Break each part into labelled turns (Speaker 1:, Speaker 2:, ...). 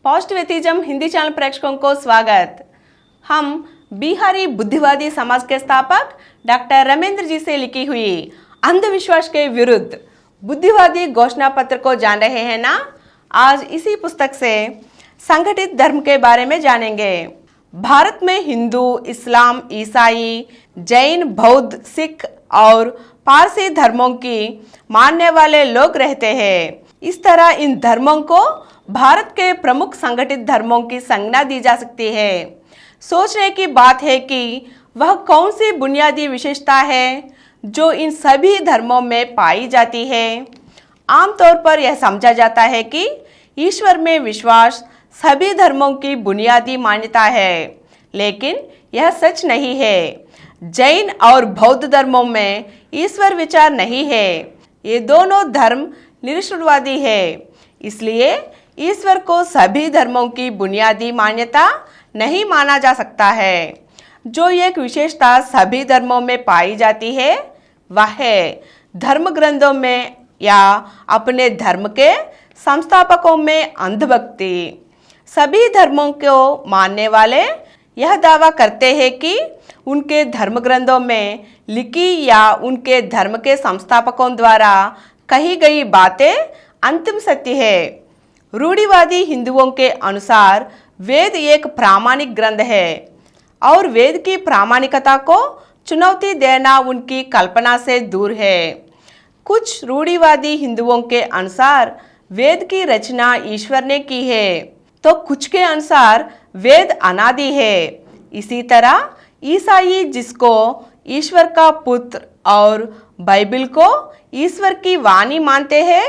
Speaker 1: Positive atheism Hindi channel प्रेक्षकों को स्वागत। हम बिहारी बुद्धिवादी समाज के स्थापक डॉक्टर रमेंद्र जी से लिखी हुई अंधविश्वास के विरुद्ध बुद्धिवादी घोषणा पत्र को जान रहे हैं ना। आज इसी पुस्तक से संगठित धर्म के बारे में जानेंगे। भारत में हिंदू, इस्लाम, ईसाई, जैन, बौद्ध, सिख और पारसी धर्मों की मानने वाले लोग रहते हैं। इस तरह इन धर्मों को भारत के प्रमुख संगठित धर्मों की संज्ञा दी जा सकती है। सोचने की बात है कि वह कौन सी बुनियादी विशेषता है जो इन सभी धर्मों में पाई जाती है। आमतौर पर यह समझा जाता है कि ईश्वर में विश्वास सभी धर्मों की बुनियादी मान्यता है, लेकिन यह सच नहीं है। जैन और बौद्ध धर्मों में ईश्वर विचार नहीं है। ये दोनों धर्म निरीश्वरवादी है, इसलिए ईश्वर को सभी धर्मों की बुनियादी मान्यता नहीं माना जा सकता है। जो एक विशेषता सभी धर्मों में पाई जाती है वह है धर्म ग्रंथों में या अपने धर्म के संस्थापकों में अंधभक्ति। सभी धर्मों को मानने वाले यह दावा करते हैं कि उनके धर्म ग्रंथों में लिखी या उनके धर्म के संस्थापकों द्वारा कही गई बातें अंतिम सत्य है। रूढ़िवादी हिंदुओं के अनुसार वेद एक प्रामाणिक ग्रंथ है और वेद की प्रामाणिकता को चुनौती देना उनकी कल्पना से दूर है। कुछ रूढ़िवादी हिंदुओं के अनुसार वेद की रचना ईश्वर ने की है, तो कुछ के अनुसार वेद अनादि है। इसी तरह ईसाई जिसको ईश्वर का पुत्र और बाइबल को ईश्वर की वाणी मानते हैं,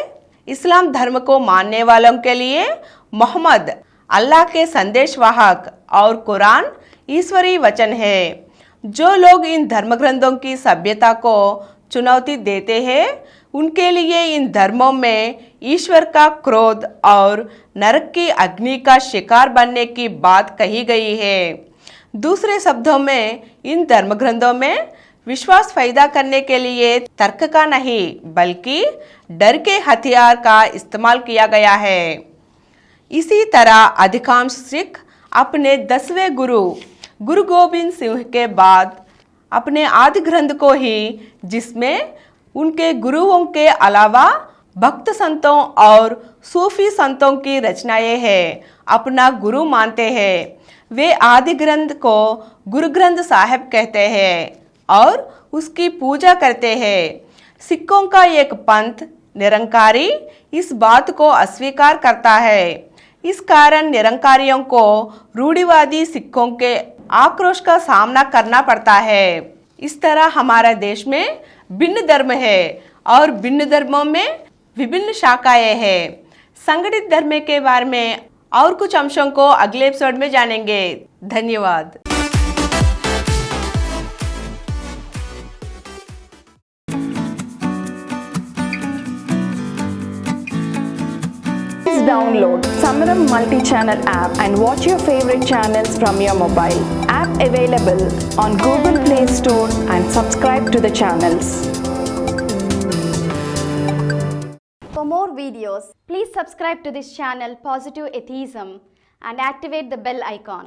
Speaker 1: इस्लाम धर्म को मानने वालों के लिए मोहम्मद अल्लाह के संदेशवाहक और कुरान ईश्वरीय वचन है। जो लोग इन धर्म ग्रंथों की सभ्यता को चुनौती देते हैं, उनके लिए इन धर्मों में ईश्वर का क्रोध और नरक की अग्नि का शिकार बनने की बात कही गई है। दूसरे शब्दों में इन धर्म ग्रंथों में विश्वास पैदा करने के लिए तर्क का नहीं बल्कि डर के हथियार का इस्तेमाल किया गया है। इसी तरह अधिकांश सिख अपने 10वें गुरु गोबिंद सिंह के बाद अपने आदि ग्रंथ को ही, जिसमें उनके गुरुओं के अलावा भक्त संतों और सूफी संतों की रचनाएं हैं, अपना गुरु मानते हैं। वे आदि ग्रंथ को गुरु ग्रंथ साहिब कहते हैं और उसकी पूजा करते हैं। सिखों का एक पंथ निरंकारी इस बात को अस्वीकार करता है। इस कारण निरंकारियों को रूढ़िवादी सिखों के आक्रोश का सामना करना पड़ता है। इस तरह हमारे देश में भिन्न धर्म है और भिन्न धर्मों में विभिन्न शाखाएं हैं। संगठित धर्म के बारे में और कुछ अंशों को अगले एपिसोड में जानेंगे। धन्यवाद।
Speaker 2: Download Samaram multi-channel app and watch your favorite channels from your mobile. App available on Google Play Store and subscribe to the channels.
Speaker 3: For more videos, please subscribe to this channel Positive Atheism and activate the bell icon.